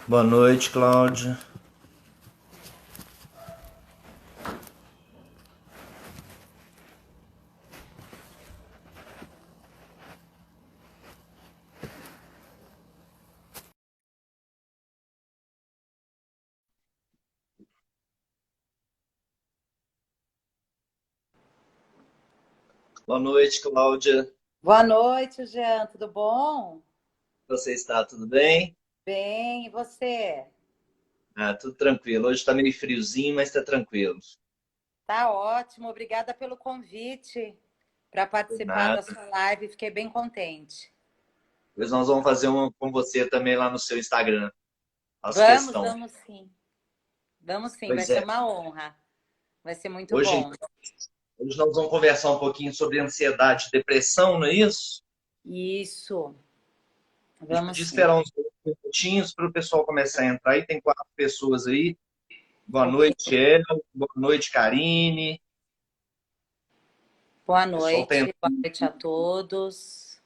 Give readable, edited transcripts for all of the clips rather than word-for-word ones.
Boa noite, Cláudia. Boa noite, Cláudia. Boa noite, Jean. Tudo bom? Você está tudo bem? Bem, e você? Ah, tudo tranquilo. Hoje está meio friozinho, mas está tranquilo. Tá ótimo. Obrigada pelo convite para Por participar da nada. sua live. Fiquei bem contente. Depois nós vamos fazer uma com você também lá no seu Instagram. Faço Vamos, questão. vamos sim. Vamos sim, vai Pois ser é. uma honra. Vai ser muito Hoje, bom. hoje nós vamos conversar um pouquinho sobre ansiedade e depressão, não é isso? Isso. A gente Vamos podia sim. esperar uns minutinhos para o pessoal começar a entrar aí. Tem 4 pessoas aí. Boa Ok. noite, El. Boa noite, Karine. Boa O pessoal está noite. Boa entrando. noite a todos.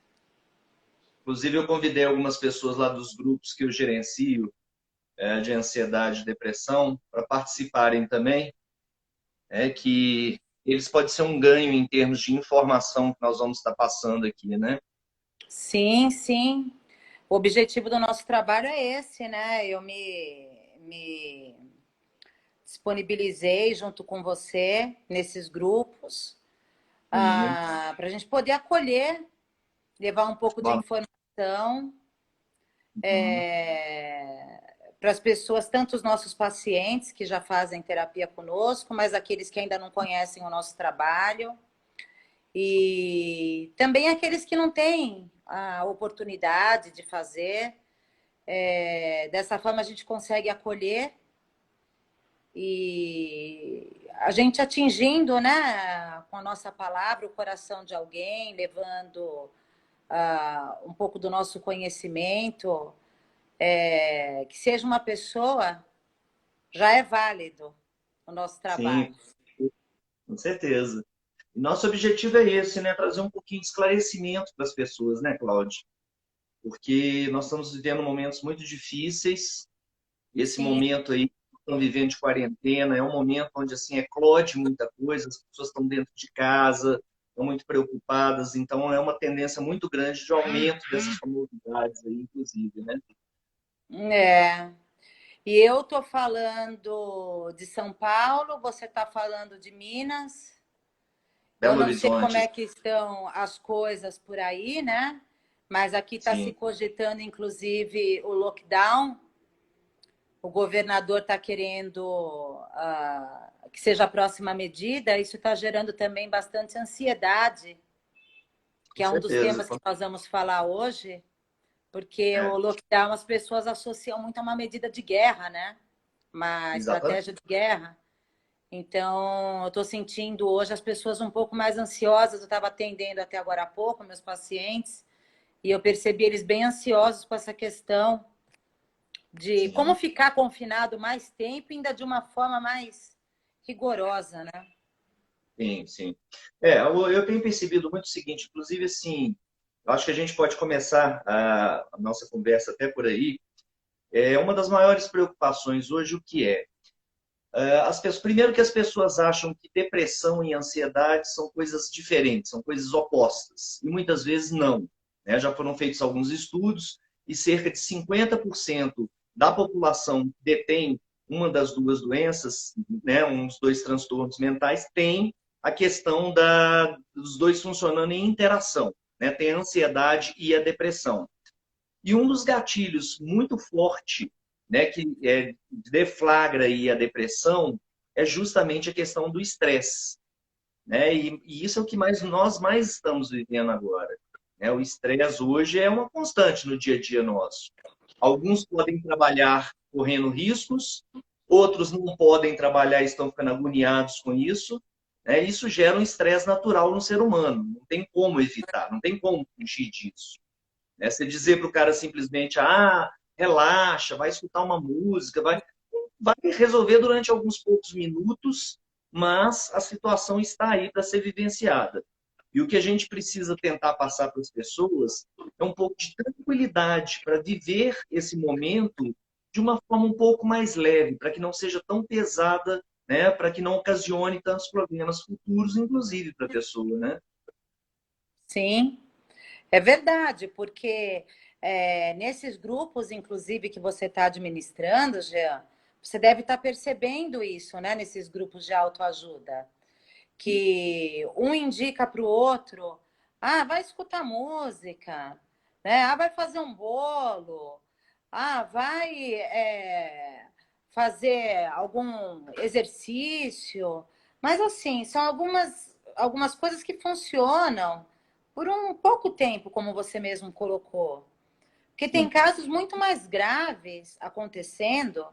Inclusive, eu convidei algumas pessoas lá dos grupos que eu gerencio, de ansiedade e depressão, para participarem também, que eles podem ser um ganho em termos de informação que nós vamos estar passando aqui, né? Sim, sim. O objetivo do nosso trabalho é esse, né? Eu me disponibilizei junto com você nesses grupos Uhum. para a gente poder acolher, levar um pouco de Bom, informação uhum. para as pessoas, tanto os nossos pacientes que já fazem terapia conosco, mas aqueles que ainda não conhecem o nosso trabalho, e também aqueles que não têm a oportunidade de fazer. Dessa forma, a gente consegue acolher e a gente atingindo, né, com a nossa palavra, o coração de alguém, levando um pouco do nosso conhecimento, que seja uma pessoa, já é válido o nosso Sim, trabalho. com certeza. E nosso objetivo é esse, né? Trazer um pouquinho de esclarecimento para as pessoas, né, Cláudio? Porque nós estamos vivendo momentos muito difíceis. Esse Sim, momento aí, estão vivendo de quarentena, é um momento onde assim eclode muita coisa, as pessoas estão dentro de casa, estão muito preocupadas, então é uma tendência muito grande de aumento dessas comorbidades aí, inclusive, né? é. E eu estou falando de São Paulo, você está falando de Minas. Eu Belo não sei como Horizonte, é que estão as coisas por aí, né? Mas aqui está se sim, cogitando, inclusive, o lockdown. O governador está querendo que seja a próxima medida. Isso está gerando também bastante ansiedade, que com é um dos certeza. temas que nós vamos falar hoje, porque o É, lockdown as pessoas associam muito a uma medida de guerra, né? Uma exatamente. estratégia de guerra. Então, eu estou sentindo hoje as pessoas um pouco mais ansiosas. Eu estava atendendo até agora há pouco meus pacientes e eu percebi eles bem ansiosos com essa questão de como Sim, ficar confinado mais tempo, ainda de uma forma mais rigorosa, né? sim, sim. Eu tenho percebido muito o seguinte, inclusive assim, eu acho que a gente pode começar a nossa conversa até por aí. É uma das maiores preocupações hoje, o que é? Primeiro que as pessoas acham que depressão e ansiedade são coisas diferentes, são coisas opostas. E muitas vezes não, né? Já foram feitos alguns estudos e cerca de 50% da população que detém uma das duas doenças, né, uns dois transtornos mentais, tem a questão dos dois funcionando em interação, né? Tem a ansiedade e a depressão. E um dos gatilhos muito forte, né, que deflagra aí a depressão é justamente a questão do estresse, né? E isso é o que nós mais estamos vivendo agora, né? O estresse hoje é uma constante no dia a dia nosso. Alguns podem trabalhar correndo riscos, outros não podem trabalhar e estão ficando agoniados com isso, né? Isso gera um estresse natural no ser humano, não tem como evitar, não tem como fugir disso. Né? Você dizer para o cara simplesmente, relaxa, vai escutar uma música, vai resolver durante alguns poucos minutos, mas a situação está aí para ser vivenciada. E o que a gente precisa tentar passar para as pessoas é um pouco de tranquilidade para viver esse momento de uma forma um pouco mais leve, para que não seja tão pesada, né? Para que não ocasione tantos problemas futuros, inclusive para a pessoa, né? Sim, é verdade, porque nesses grupos, inclusive, que você está administrando, Jean, você deve estar percebendo isso, né? Nesses grupos de autoajuda, que um indica para o outro, ah, vai escutar música, né? Ah, vai fazer um bolo, ah, vai fazer algum exercício. Mas assim, são algumas coisas que funcionam por um pouco tempo, como você mesmo colocou. Porque tem Sim, casos muito mais graves acontecendo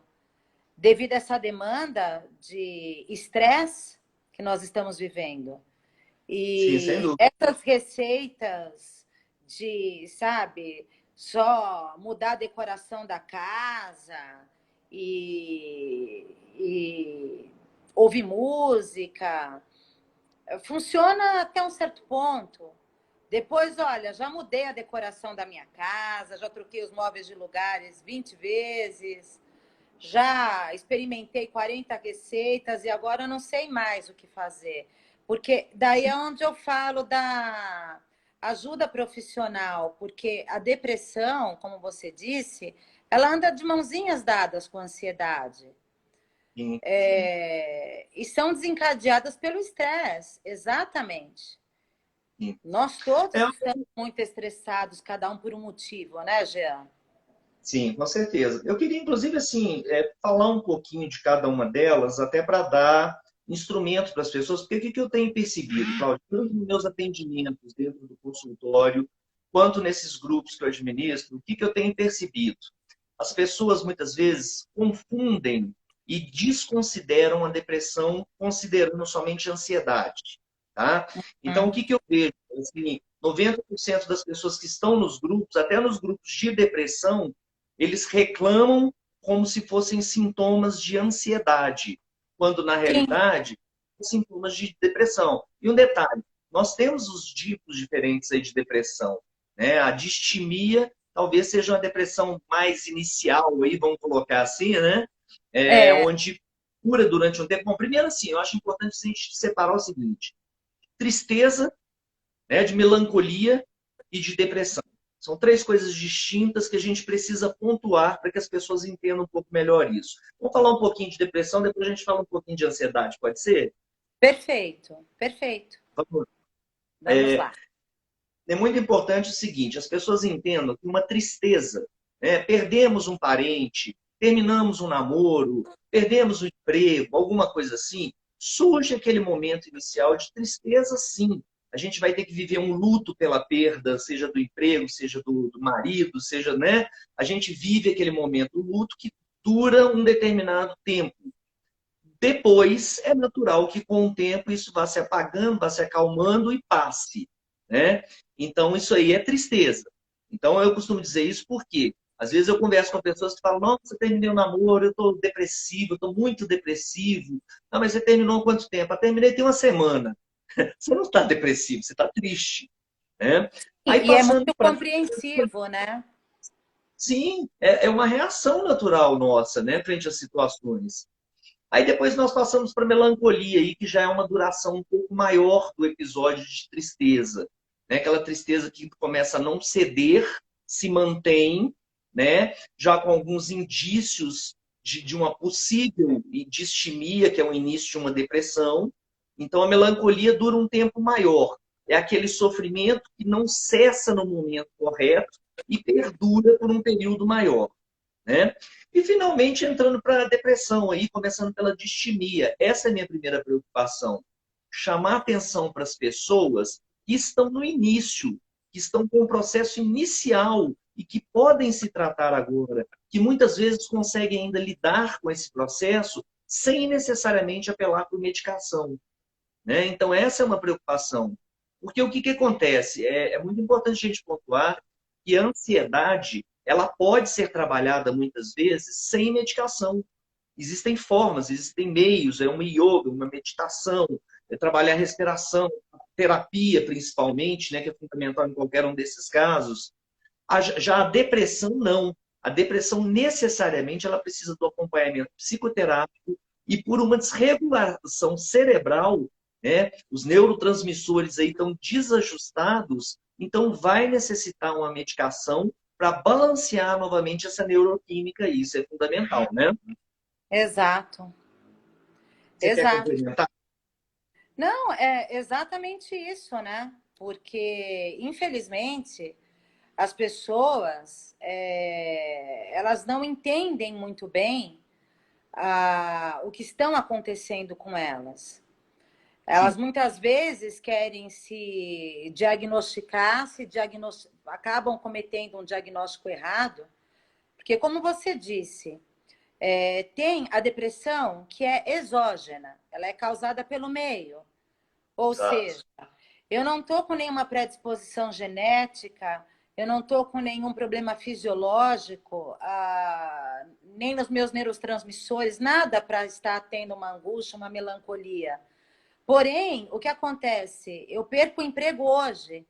devido a essa demanda de estresse que nós estamos vivendo. sim, sem E dúvida. essas receitas de, sabe, só mudar a decoração da casa e ouvir música, funciona até um certo ponto. Depois, olha, já mudei a decoração da minha casa, já troquei os móveis de lugares 20 vezes, já experimentei 40 receitas e agora eu não sei mais o que fazer. Porque daí é onde eu falo da ajuda profissional, porque a depressão, como você disse, ela anda de mãozinhas dadas com a ansiedade. Sim, sim. E são desencadeadas pelo estresse, exatamente. Sim. Nós É, todos estamos muito estressados, cada um por um motivo, né, Jean? sim, com certeza. Eu queria, inclusive, assim, falar um pouquinho de cada uma delas, até para dar instrumentos para as pessoas, porque o que eu tenho percebido, Cláudio, tanto nos meus atendimentos dentro do consultório, quanto nesses grupos que eu administro, o que eu tenho percebido? As pessoas, muitas vezes, confundem e desconsideram a depressão, considerando somente a ansiedade, tá? Então, o Hum, que eu vejo? Assim, 90% das pessoas que estão nos grupos, até nos grupos de depressão, eles reclamam como se fossem sintomas de ansiedade, quando na sim, realidade são sintomas de depressão. E um detalhe, nós temos os tipos diferentes aí de depressão, né? A distimia talvez seja uma depressão mais inicial aí, vamos colocar assim, né? é, Onde cura durante um tempo. Bom, primeiro assim, eu acho importante a gente separar o seguinte: tristeza, né, de melancolia e de depressão. São três coisas distintas que a gente precisa pontuar para que as pessoas entendam um pouco melhor isso. Vamos falar um pouquinho de depressão, depois a gente fala um pouquinho de ansiedade, pode ser? perfeito, perfeito. Vamos. Vamos lá. É muito importante o seguinte: as pessoas entendam que uma tristeza, né, perdemos um parente, terminamos um namoro, perdemos um emprego, alguma coisa assim, surge aquele momento inicial de tristeza, sim. A gente vai ter que viver um luto pela perda, seja do emprego, seja do marido, seja, né? A gente vive aquele momento, o luto que dura um determinado tempo. Depois, é natural que com o tempo isso vá se apagando, vá se acalmando e passe, né? Então, isso aí é tristeza. Então, eu costumo dizer isso porque, às vezes, eu converso com pessoas que falam: nossa, eu terminei o namoro, eu estou depressivo, eu estou muito depressivo. Não, mas você terminou há quanto tempo? Eu terminei tem uma semana. Você não está depressivo, você está triste, né? Aí, E é passando muito para. compreensivo, né? Sim, é uma reação natural nossa, né, frente às situações. Aí depois nós passamos para melancolia, aí, que já é uma duração um pouco maior do episódio de tristeza. Né? Aquela tristeza que começa a não ceder, se mantém, né? Já com alguns indícios de uma possível distimia, que é o início de uma depressão. Então a melancolia dura um tempo maior. É aquele sofrimento que não cessa no momento correto e perdura por um período maior. Né? E finalmente entrando para a depressão aí, começando pela distimia. Essa é a minha primeira preocupação. Chamar atenção para as pessoas que estão no início, que estão com o processo inicial e que podem se tratar agora, que muitas vezes conseguem ainda lidar com esse processo sem necessariamente apelar por medicação. Né? Então, essa é uma preocupação. Porque o que acontece? É muito importante a gente pontuar que a ansiedade ela pode ser trabalhada muitas vezes sem medicação. Existem formas, existem meios, é uma yoga, uma meditação, é trabalhar a respiração, terapia principalmente, né, que é fundamental em qualquer um desses casos. Já a depressão, não. A depressão necessariamente ela precisa do acompanhamento psicoterápico e por uma desregulação cerebral, né? Os neurotransmissores aí estão desajustados, então vai necessitar uma medicação para balancear novamente essa neuroquímica, e isso é fundamental, né? Exato, Você quer exato. complementar? Não, é exatamente isso, né? Porque, infelizmente, as pessoas, elas não entendem muito bem o que estão acontecendo com elas. Elas Sim, muitas vezes querem se diagnosticar, acabam cometendo um diagnóstico errado, porque, como você disse, tem a depressão que é exógena, ela é causada pelo meio. Ou exato. seja, eu não estou com nenhuma predisposição genética, eu não estou com nenhum problema fisiológico, nem nos meus neurotransmissores, nada para estar tendo uma angústia, uma melancolia. Porém, o que acontece? Eu perco o emprego hoje.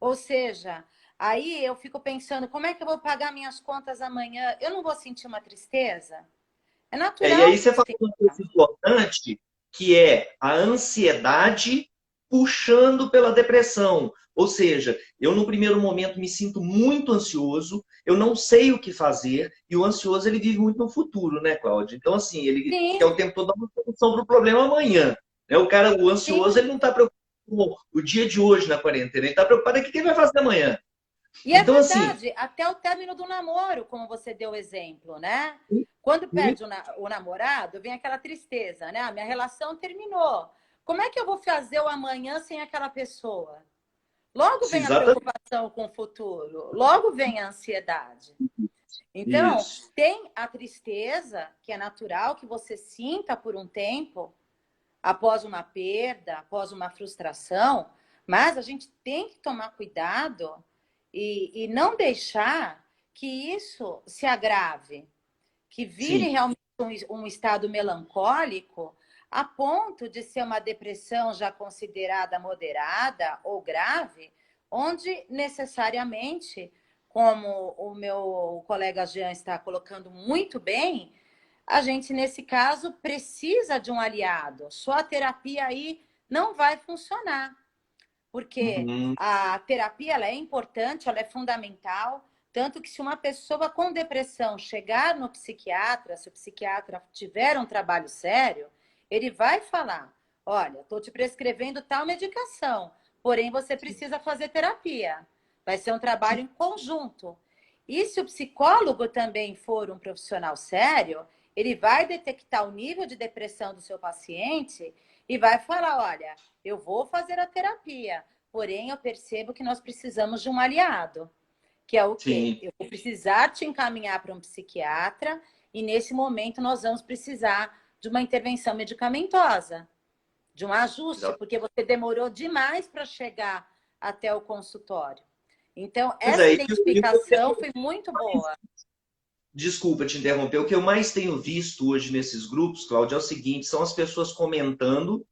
Ou seja, aí eu fico pensando, como é que eu vou pagar minhas contas amanhã? Eu não vou sentir uma tristeza? É E natural aí que você eu falou uma coisa sinta. importante, que é a ansiedade puxando pela depressão. Ou seja, eu no primeiro momento me sinto muito ansioso, eu não sei o que fazer, e o ansioso ele vive muito no futuro, né, Cláudia? Então, assim, ele quer Sim, o tempo todo dar uma solução para o problema amanhã. Né? O cara, o ansioso, sim. ele não está preocupado com o dia de hoje na quarentena, ele está preocupado com o que ele vai fazer amanhã. E é Então, assim, verdade, até o término do namoro, como você deu o exemplo, né? Quando perde o namorado, vem aquela tristeza, né? Minha relação terminou. Como é que eu vou fazer o amanhã sem aquela pessoa? Logo vem a exatamente preocupação com o futuro, logo vem a ansiedade. Então, isso. tem a tristeza, que é natural que você sinta por um tempo, após uma perda, após uma frustração, mas a gente tem que tomar cuidado e não deixar que isso se agrave, que vire Sim, realmente um estado melancólico a ponto de ser uma depressão já considerada moderada ou grave, onde necessariamente, como o meu colega Jean está colocando muito bem, a gente, nesse caso, precisa de um aliado. Só a terapia aí não vai funcionar, porque uhum, a terapia ela é importante, ela é fundamental, tanto que se uma pessoa com depressão chegar no psiquiatra, se o psiquiatra tiver um trabalho sério, ele vai falar: olha, estou te prescrevendo tal medicação, porém você precisa fazer terapia. Vai ser um trabalho em conjunto. E se o psicólogo também for um profissional sério, ele vai detectar o nível de depressão do seu paciente e vai falar: olha, eu vou fazer a terapia, porém eu percebo que nós precisamos de um aliado, que é o quê? sim. Eu vou precisar te encaminhar para um psiquiatra e nesse momento nós vamos precisar de uma intervenção medicamentosa, de um ajuste, porque você demorou demais para chegar até o consultório. Então, Pois é, essa e o que identificação foi muito boa. desculpa te interromper, o que eu mais tenho visto hoje nesses grupos, Cláudio, é o seguinte: são as pessoas comentando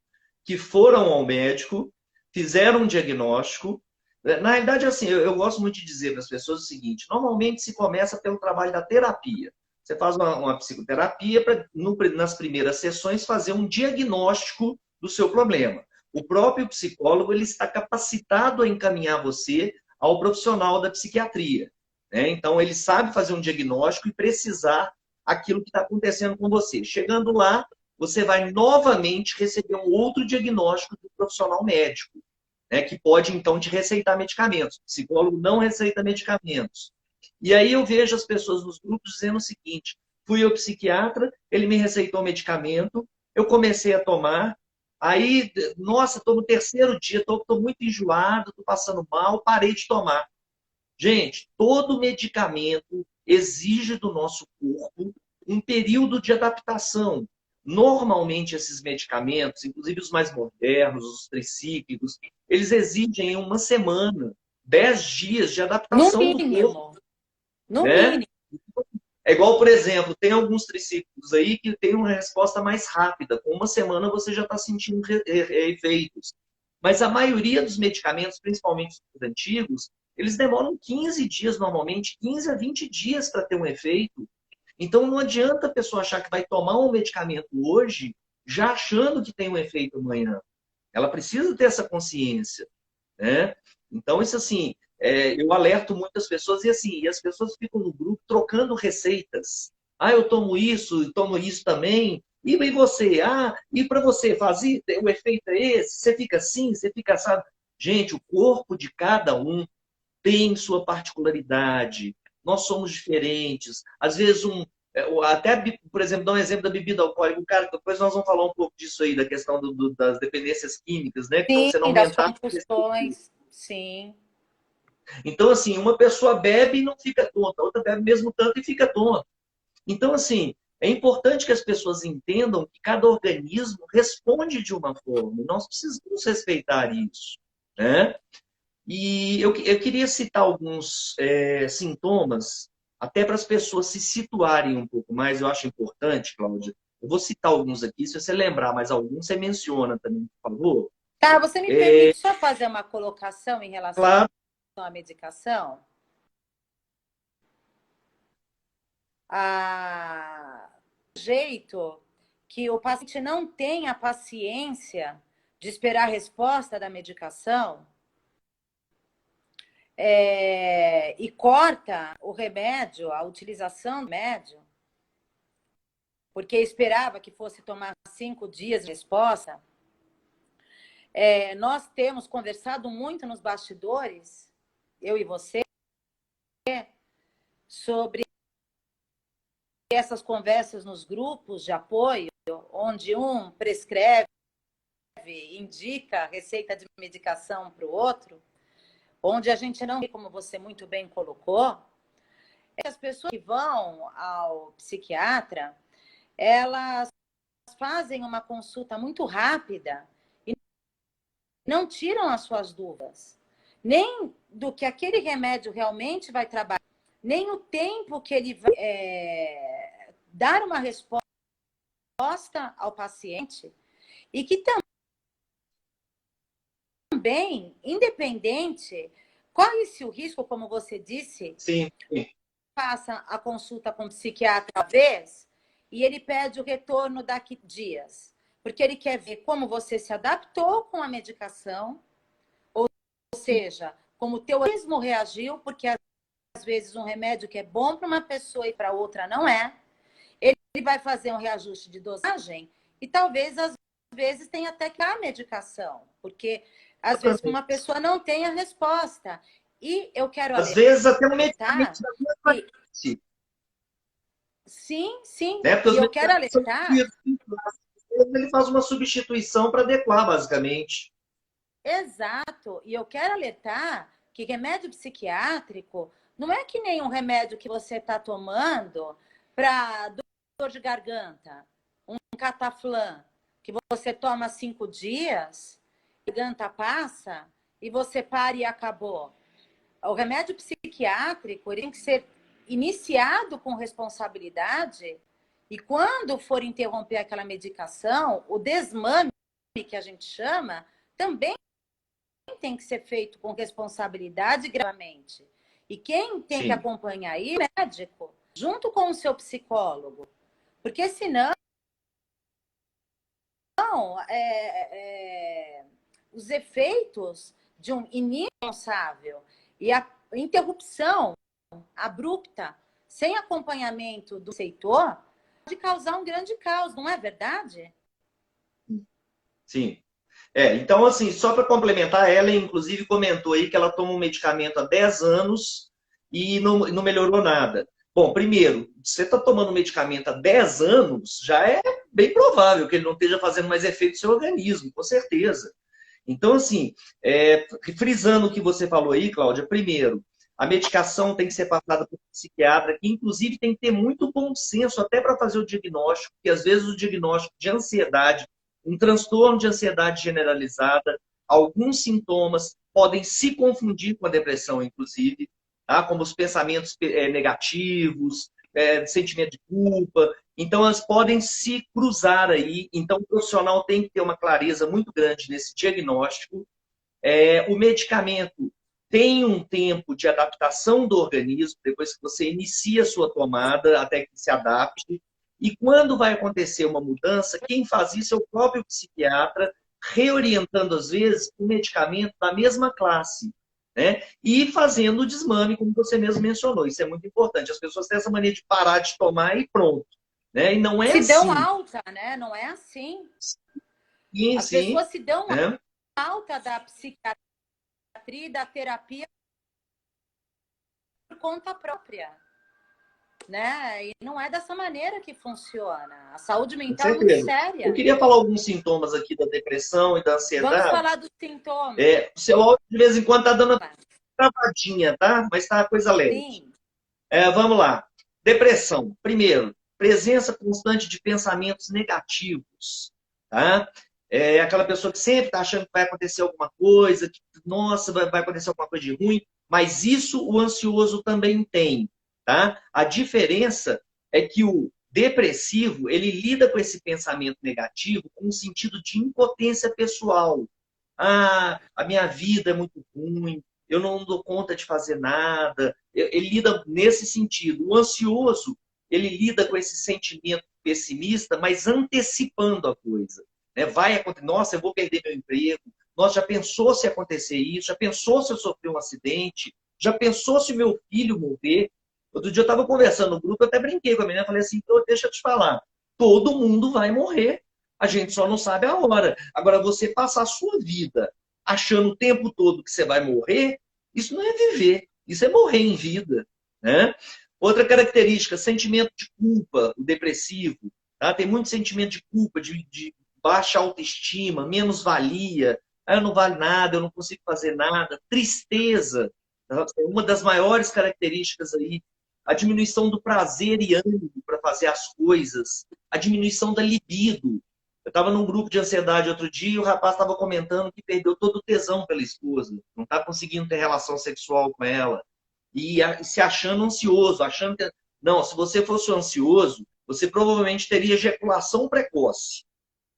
que foram ao médico, fizeram um diagnóstico. Na realidade, assim, eu gosto muito de dizer para as pessoas o seguinte: normalmente se começa pelo trabalho da terapia. Você faz uma psicoterapia para, nas primeiras sessões, fazer um diagnóstico do seu problema. O próprio psicólogo ele está capacitado a encaminhar você ao profissional da psiquiatria. Né? Então, ele sabe fazer um diagnóstico e precisar aquilo que está acontecendo com você. Chegando lá, você vai novamente receber um outro diagnóstico do profissional médico, né? Que pode, então, te receitar medicamentos. O psicólogo não receita medicamentos. E aí eu vejo as pessoas nos grupos dizendo o seguinte: fui ao psiquiatra, ele me receitou medicamento, eu comecei a tomar, aí, nossa, estou no terceiro dia, estou muito enjoado, estou passando mal, parei de tomar. Gente, todo medicamento exige do nosso corpo um período de adaptação. Normalmente, esses medicamentos, inclusive os mais modernos, os tricíclicos, eles exigem uma semana, 10 dias de No adaptação do corpo, mínimo, no né? mínimo. É igual, por exemplo, tem alguns tricíclicos aí que tem uma resposta mais rápida. Com uma semana você já está sentindo efeitos. Mas a maioria dos medicamentos, principalmente os antigos, eles demoram 15 dias normalmente, 15 a 20 dias para ter um efeito. Então não adianta a pessoa achar que vai tomar um medicamento hoje, já achando que tem um efeito amanhã. Ela precisa ter essa consciência, né? Então, isso assim, eu alerto muitas pessoas, e assim, e as pessoas ficam no grupo trocando receitas. Ah, eu tomo isso também. E você? Ah, e para você fazer, o efeito é esse? Você fica assim, você fica assado. Gente, o corpo de cada um tem sua particularidade. Nós somos diferentes. Às vezes, até, por exemplo, dar um exemplo da bebida alcoólica. O cara, depois nós vamos falar um pouco disso aí, da questão das dependências químicas, né? Que estão sendo Sim, das aumentadas. compulsões, sim. Então, assim, uma pessoa bebe e não fica tonta, a outra bebe mesmo tanto e fica tonta. Então, assim, é importante que as pessoas entendam que cada organismo responde de uma forma. Nós precisamos respeitar isso, né? E eu queria citar alguns sintomas, até para as pessoas se situarem um pouco mais. Eu acho importante, Cláudia. Eu vou citar alguns aqui. Se você lembrar mais alguns, você menciona também, por favor. Tá, você me permite só fazer uma colocação em relação Claro, à medicação? A jeito que o paciente não tem a paciência de esperar a resposta da medicação e corta o remédio, a utilização do remédio, porque esperava que fosse tomar 5 dias de resposta. Nós temos conversado muito nos bastidores, eu e você, sobre essas conversas nos grupos de apoio, onde um prescreve, indica receita de medicação para o outro, onde a gente não, como você muito bem colocou, as pessoas que vão ao psiquiatra, elas fazem uma consulta muito rápida e não tiram as suas dúvidas, nem do que aquele remédio realmente vai trabalhar, nem o tempo que ele vai dar uma resposta ao paciente, e que também, independente, corre-se o risco, como você disse, sim, sim. faça a consulta com o psiquiatra uma vez e ele pede o retorno daqui dias, porque ele quer ver como você se adaptou com a medicação, ou seja, como o teu organismo reagiu, porque às vezes um remédio que é bom para uma pessoa e para outra não é. Ele vai fazer um reajuste de dosagem e talvez, às vezes, tenha até que dar a medicação, porque às vezes uma pessoa não tem a resposta. E eu quero Às vezes até um alertar medicamento da mesma que classe, sim, sim, né? Porque e os eu quero medicamentos são alertar, distribuídos em classes. Ele faz uma substituição para adequar, basicamente. exato, e eu quero alertar que remédio psiquiátrico não é que nem um remédio que você está tomando para dor de garganta, um cataflã, que você toma 5 dias, a garganta passa e você para e acabou. O remédio psiquiátrico ele tem que ser iniciado com responsabilidade e quando for interromper aquela medicação, o desmame, que a gente chama, também tem que ser feito com responsabilidade e gravemente. E quem tem que Sim. acompanhar aí é o médico, junto com o seu psicólogo. Porque senão os efeitos de um início responsável e a interrupção abrupta, sem acompanhamento do reitor, pode causar um grande caos, não é verdade? Sim. Então, assim, só para complementar, ela inclusive comentou aí que ela toma um medicamento há 10 anos e não melhorou nada. Bom, primeiro, você está tomando um medicamento há 10 anos, já é bem provável que ele não esteja fazendo mais efeito no seu organismo, com certeza. Então, assim, frisando o que você falou aí, Cláudia, primeiro, a medicação tem que ser passada por um psiquiatra, que inclusive tem que ter muito bom senso até para fazer o diagnóstico, porque às vezes o diagnóstico de ansiedade, um transtorno de ansiedade generalizada, alguns sintomas podem se confundir com a depressão, inclusive, tá? Como os pensamentos negativos, sentimento de culpa. Então, elas podem se cruzar aí. Então, o profissional tem que ter uma clareza muito grande nesse diagnóstico. O medicamento, tem um tempo de adaptação do organismo, depois que você inicia a sua tomada, até que se adapte. E quando vai acontecer uma mudança, quem faz isso é o próprio psiquiatra, reorientando, às vezes, um medicamento da mesma classe. Né? E fazendo o desmame, como você mesmo mencionou. Isso é muito importante. As pessoas têm essa mania de parar de tomar e pronto. Né? E não é Se dão assim. alta, né? Não é assim. Sim, As sim. pessoas se dão Né? alta da psiquiatria, da terapia por conta própria. Né? E não é dessa maneira que funciona. A saúde Com mental é muito certeza. Eu séria. queria falar alguns sintomas aqui da depressão e da Vamos ansiedade. falar dos sintomas. O seu áudio, de vez em quando, está dando uma travadinha, tá? Mas tá uma coisa leve. Sim. Vamos lá. Depressão. Primeiro, presença constante de pensamentos negativos. Tá? Aquela pessoa que sempre está achando que vai acontecer alguma coisa, que, nossa, vai acontecer alguma coisa de ruim, mas isso o ansioso também tem. Tá? A diferença é que o depressivo, ele lida com esse pensamento negativo com um sentido de impotência pessoal. Ah, a minha vida é muito ruim, eu não dou conta de fazer nada. Ele lida nesse sentido. O ansioso, ele lida com esse sentimento pessimista, mas antecipando a coisa. Né? Vai acontecer, nossa, eu vou perder meu emprego. Nossa, já pensou se acontecer isso? Já pensou se eu sofrer um acidente? Já pensou se meu filho morrer? Outro dia eu estava conversando no grupo, eu até brinquei com a menina, falei assim, deixa eu te falar, todo mundo vai morrer. A gente só não sabe a hora. Agora, você passar a sua vida achando o tempo todo que você vai morrer, isso não é viver, isso é morrer em vida. Né? Outra característica, sentimento de culpa, o depressivo. Tá? Tem muito sentimento de culpa, de baixa autoestima, menos-valia. Ah, eu não vale nada, eu não consigo fazer nada. Tristeza, tá? Uma das maiores características aí. A diminuição do prazer e ânimo para fazer as coisas. A diminuição da libido. Eu estava num grupo de ansiedade outro dia e o rapaz estava comentando que perdeu todo o tesão pela esposa. Não está conseguindo ter relação sexual com ela. E se achando ansioso, achando que... Não, se você fosse ansioso, você provavelmente teria ejaculação precoce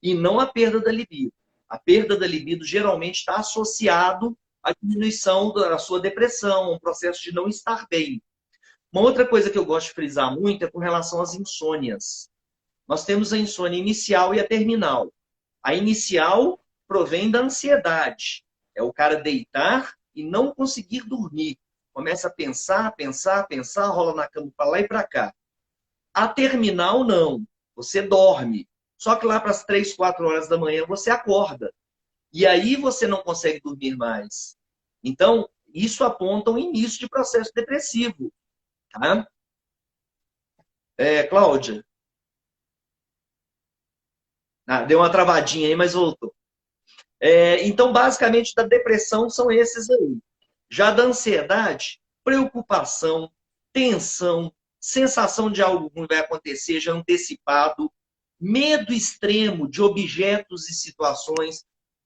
e não a perda da libido. A perda da libido geralmente está associado à diminuição da sua depressão, um processo de não estar bem. Uma outra coisa que eu gosto de frisar muito é com relação às insônias. Nós temos a insônia inicial e a terminal. A inicial provém da ansiedade. É o cara deitar e não conseguir dormir. Começa a pensar, pensar, pensar, rola na cama para lá e para cá. A terminal, não. Você dorme. Só que lá para as 3, 4 horas da manhã você acorda. E aí você não consegue dormir mais. Então, isso aponta um início de processo depressivo. Tá? Cláudia? Deu uma travadinha aí, mas voltou. Então, basicamente, da depressão são esses aí. Já da ansiedade, preocupação, tensão, sensação de algo ruim vai acontecer já antecipado, medo extremo de objetos e situações.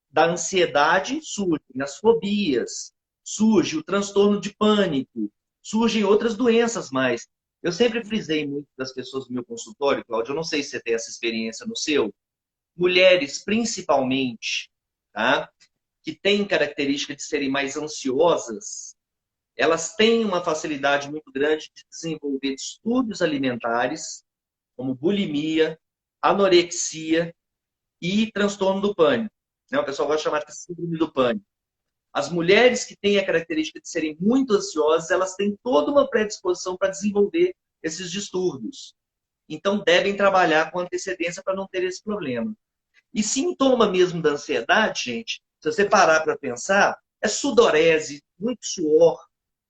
Da ansiedade surgem as fobias, surge o transtorno de pânico, surgem outras doenças mais. Eu sempre frisei muito das pessoas do meu consultório, Cláudio, eu não sei se você tem essa experiência no seu, mulheres principalmente, tá? Que têm característica de serem mais ansiosas, elas têm uma facilidade muito grande de desenvolver distúrbios alimentares, como bulimia, anorexia e transtorno do pânico. O pessoal gosta de chamar de síndrome do pânico. As mulheres que têm a característica de serem muito ansiosas, elas têm toda uma predisposição para desenvolver esses distúrbios. Então, devem trabalhar com antecedência para não ter esse problema. E sintoma mesmo da ansiedade, gente, se você parar para pensar, é sudorese, muito suor,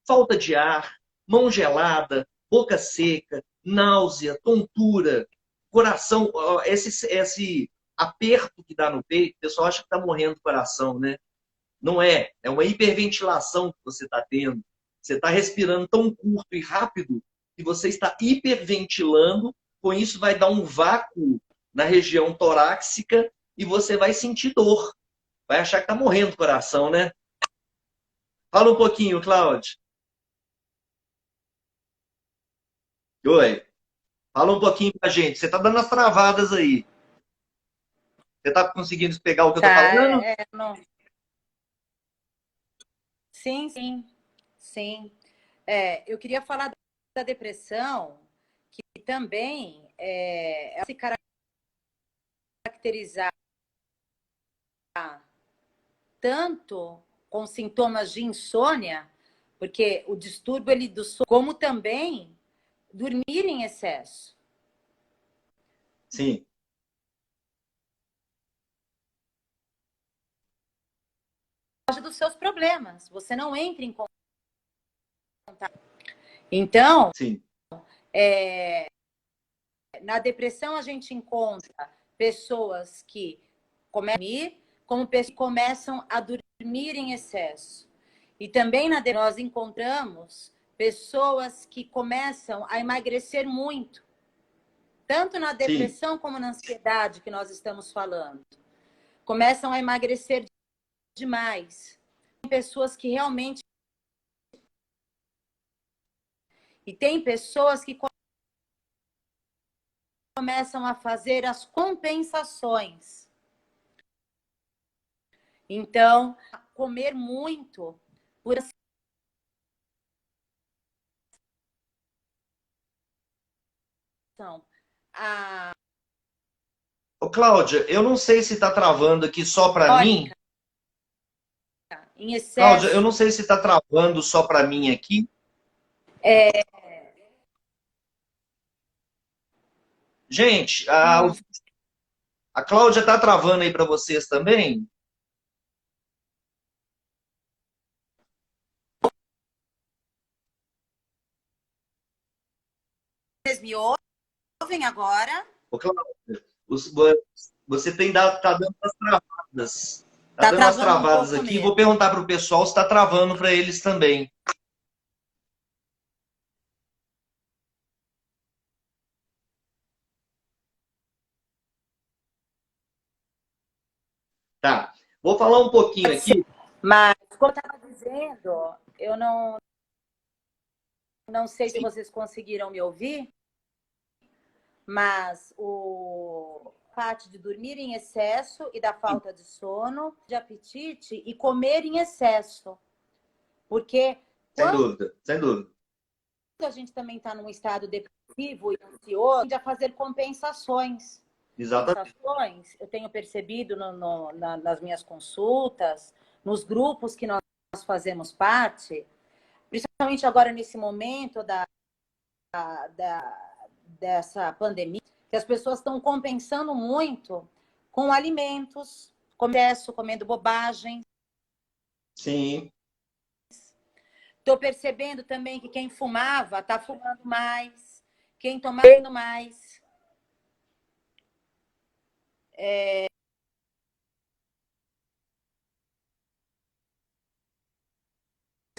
falta de ar, mão gelada, boca seca, náusea, tontura, coração, esse aperto que dá no peito, o pessoal acha que está morrendo do coração, né? Não é, é uma hiperventilação que você está tendo. Você está respirando tão curto e rápido que você está hiperventilando, com isso vai dar um vácuo na região torácica e você vai sentir dor. Vai achar que está morrendo do coração, né? Fala um pouquinho, Cláudio. Oi. Fala um pouquinho pra gente. Você está dando as travadas aí. Você está conseguindo pegar o que eu estou Tá, falando? não. Sim, sim, sim. Eu queria falar da depressão, que também ela se caracterizar tanto com sintomas de insônia, porque o distúrbio ele, do sono, como também dormir em excesso. Sim, Foge dos seus problemas, você não entra em contato. Então, sim, na depressão a gente encontra pessoas que começam a dormir, como pessoas que começam a dormir em excesso. E também na depressão nós encontramos pessoas que começam a emagrecer muito, tanto na sim. depressão como na ansiedade que nós estamos falando. Começam a emagrecer demais. Tem pessoas que realmente. E tem pessoas que começam a fazer as compensações. Então, comer muito por ação. A Ô, Cláudia, eu não sei se está travando aqui só para mim. cólica em Cláudia, eu não excesso. sei se está travando só para mim aqui. Gente, Hum, a Cláudia está travando aí para vocês também? vocês me ouvem agora? Ô, Cláudia, você tem dado, tá dando umas travadas. Tá Tá dando umas travando um travadas pouco aqui. mesmo. Vou perguntar para o pessoal se está travando para eles também. Tá. Vou falar um pouquinho Pode ser. aqui. Mas, como eu estava dizendo, eu não sei se Sim, vocês conseguiram me ouvir, mas o parte de dormir em excesso e da sim, falta de sono, de apetite e comer em excesso. Porque sem quando dúvida, sem dúvida. a gente também está num estado depressivo e ansioso, tende a fazer compensações. Exatamente. Compensações, eu tenho percebido nas minhas consultas, nos grupos que nós fazemos parte, principalmente agora nesse momento dessa pandemia, que as pessoas estão compensando muito com alimentos, comendo bobagem. Sim. Estou percebendo também que quem fumava está fumando mais, quem tomando mais. É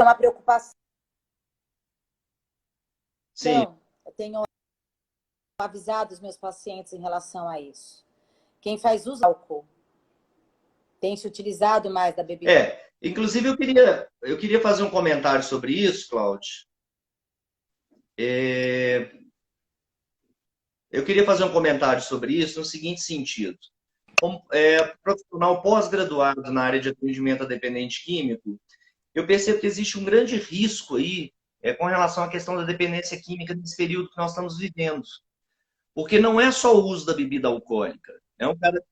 uma preocupação. Sim. Eu tenho avisado os meus pacientes em relação a isso. Quem faz uso do álcool tem se utilizado mais da bebida. Inclusive eu queria fazer um comentário sobre isso, Cláudio. É, eu queria fazer um comentário sobre isso no seguinte sentido. Como profissional pós-graduado na área de atendimento a dependente químico, eu percebo que existe um grande risco aí com relação à questão da dependência química nesse período que nós estamos vivendo. Porque não é só o uso da bebida alcoólica. É um cara que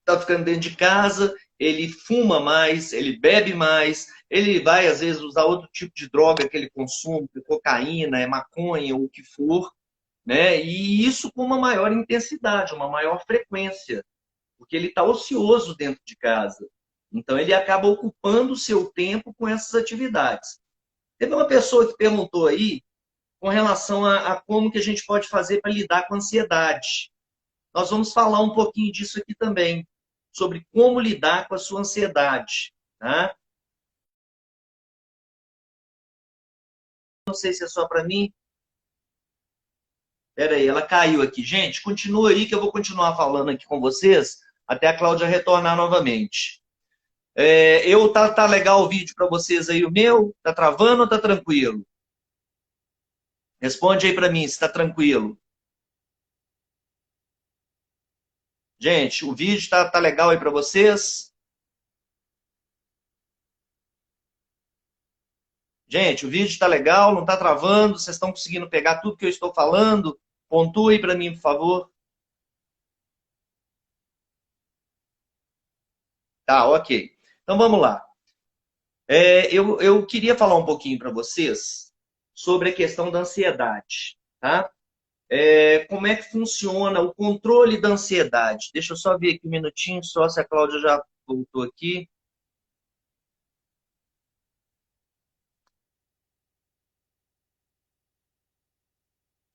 está ficando dentro de casa, ele fuma mais, ele bebe mais, ele vai, às vezes, usar outro tipo de droga que ele consome, cocaína, maconha, ou o que for, né? E isso com uma maior intensidade, uma maior frequência, porque ele está ocioso dentro de casa. Então, ele acaba ocupando o seu tempo com essas atividades. Teve uma pessoa que perguntou aí com relação a como que a gente pode fazer para lidar com a ansiedade. Nós vamos falar um pouquinho disso aqui também, sobre como lidar com a sua ansiedade. Tá? Não sei se é só para mim. Espera aí, ela caiu aqui. Gente, continua aí que eu vou continuar falando aqui com vocês até a Cláudia retornar novamente. Tá legal o vídeo para vocês aí, o meu? Tá travando ou tá tranquilo? Responde aí para mim se tá tranquilo. Gente, o vídeo tá, tá, legal aí para vocês? Tá legal o vídeo para vocês? Tá tranquilo? Tá travando ou tá tranquilo? Responde aí para mim se tá tranquilo. Gente, o vídeo tá legal aí para vocês? Tá legal aí para vocês? Gente, o vídeo tá legal aí para vocês? Tá legal aí para vocês? Responde aí para mim se tá tranquilo. Gente, o vídeo tá legal aí para vocês? Gente, o vídeo está legal, não está travando, vocês estão conseguindo pegar tudo que eu estou falando? Pontue para mim, por favor. Tá, ok. Então vamos lá. Eu queria falar um pouquinho para vocês sobre a questão da ansiedade, tá? Como é que funciona o controle da ansiedade? Deixa eu só ver aqui um minutinho, só se a Cláudia já voltou aqui.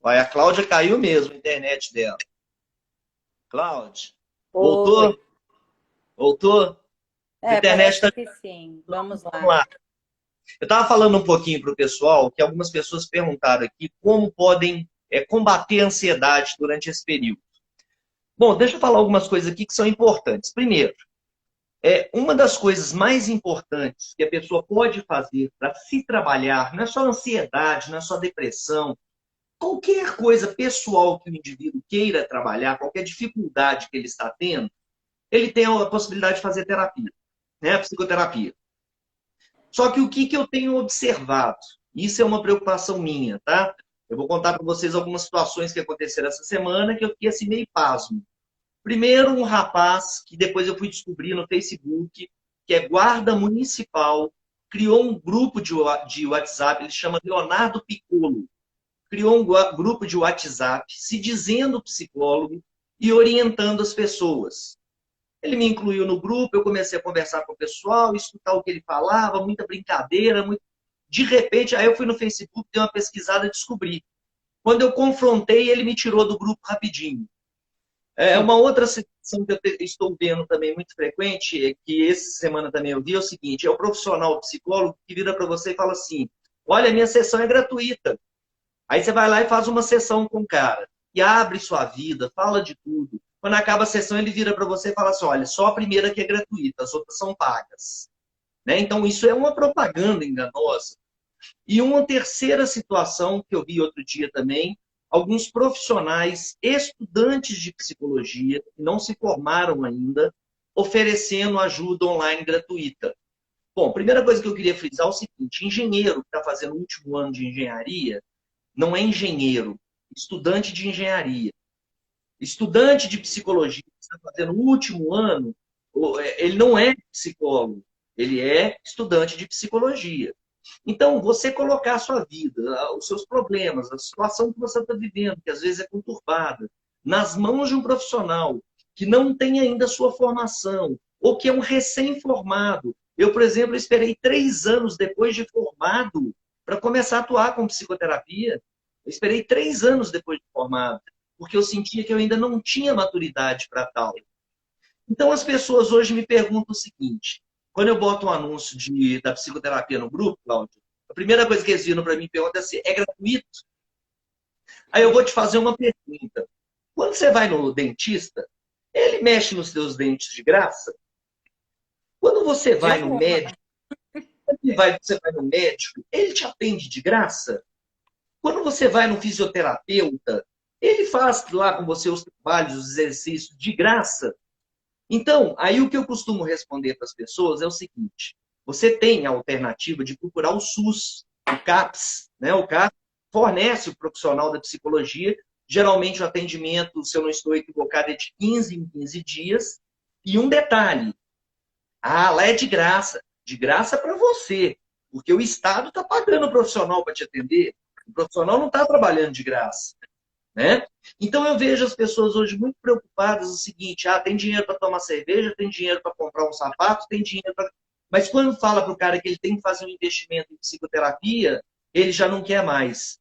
Vai, a Cláudia caiu mesmo, a internet dela. Cláudia, Oi. voltou? Voltou? A internet Parece está... que sim. Vamos Vamos lá. lá. Eu estava falando um pouquinho para o pessoal que algumas pessoas perguntaram aqui como podem combater a ansiedade durante esse período. Bom, deixa eu falar algumas coisas aqui que são importantes. Primeiro, uma das coisas mais importantes que a pessoa pode fazer para se trabalhar, não é só ansiedade, não é só depressão, qualquer coisa pessoal que o indivíduo queira trabalhar, qualquer dificuldade que ele está tendo, ele tem a possibilidade de fazer terapia, né? Psicoterapia. Só que o que eu tenho observado, isso é uma preocupação minha, tá? Eu vou contar para vocês algumas situações que aconteceram essa semana que eu fiquei assim meio pasmo. Primeiro, um rapaz que depois eu fui descobrir no Facebook, que é guarda municipal, criou um grupo de WhatsApp, ele chama Leonardo Piccolo. Criou um grupo de WhatsApp se dizendo psicólogo e orientando as pessoas. Ele me incluiu no grupo, eu comecei a conversar com o pessoal, escutar o que ele falava, muita brincadeira. De repente, aí eu fui no Facebook, dei uma pesquisada e descobri. Quando eu confrontei, ele me tirou do grupo rapidinho. Uma outra situação que eu estou vendo também muito frequente, que essa semana também eu vi, é o seguinte, é o profissional psicólogo que vira para você e fala assim, olha, minha sessão é gratuita. Aí você vai lá e faz uma sessão com o cara, e abre sua vida, fala de tudo. Quando acaba a sessão, ele vira para você e fala assim, olha, só a primeira que é gratuita, as outras são pagas. Né? Então, isso é uma propaganda enganosa. E uma terceira situação que eu vi outro dia também, alguns profissionais, estudantes de psicologia, que não se formaram ainda, oferecendo ajuda online gratuita. Bom, primeira coisa que eu queria frisar é o seguinte, engenheiro que está fazendo o último ano de engenharia, não é engenheiro, estudante de engenharia. Estudante de psicologia que está fazendo o último ano, ele não é psicólogo, ele é estudante de psicologia. Então, você colocar a sua vida, os seus problemas, a situação que você está vivendo, que às vezes é conturbada, nas mãos de um profissional que não tem ainda a sua formação, ou que é um recém-formado. Eu, por exemplo, esperei 3 anos depois de formado para começar a atuar com psicoterapia. Eu esperei 3 anos depois de formado, porque eu sentia que eu ainda não tinha maturidade para tal. Então, as pessoas hoje me perguntam o seguinte: quando eu boto um anúncio da psicoterapia no grupo, Cláudio, a primeira coisa que eles viram para mim perguntam é assim: é gratuito? Aí eu vou te fazer uma pergunta. Quando você vai no dentista, ele mexe nos seus dentes de graça? Quando você De vai no alguma. médico, você vai no médico, ele te atende de graça? Quando você vai no fisioterapeuta, ele faz lá com você os trabalhos, os exercícios de graça? Então, aí o que eu costumo responder para as pessoas é o seguinte: você tem a alternativa de procurar o SUS, o CAPS, né? O CAPS fornece o profissional da psicologia, geralmente o atendimento, se eu não estou equivocado, é de 15 em 15 dias. E um detalhe, lá é de graça para você, porque o Estado está pagando o profissional para te atender, o profissional não está trabalhando de graça. Né? Então eu vejo as pessoas hoje muito preocupadas o seguinte: tem dinheiro para tomar cerveja, tem dinheiro para comprar um sapato, tem dinheiro para... Mas quando fala para o cara que ele tem que fazer um investimento em psicoterapia, ele já não quer mais.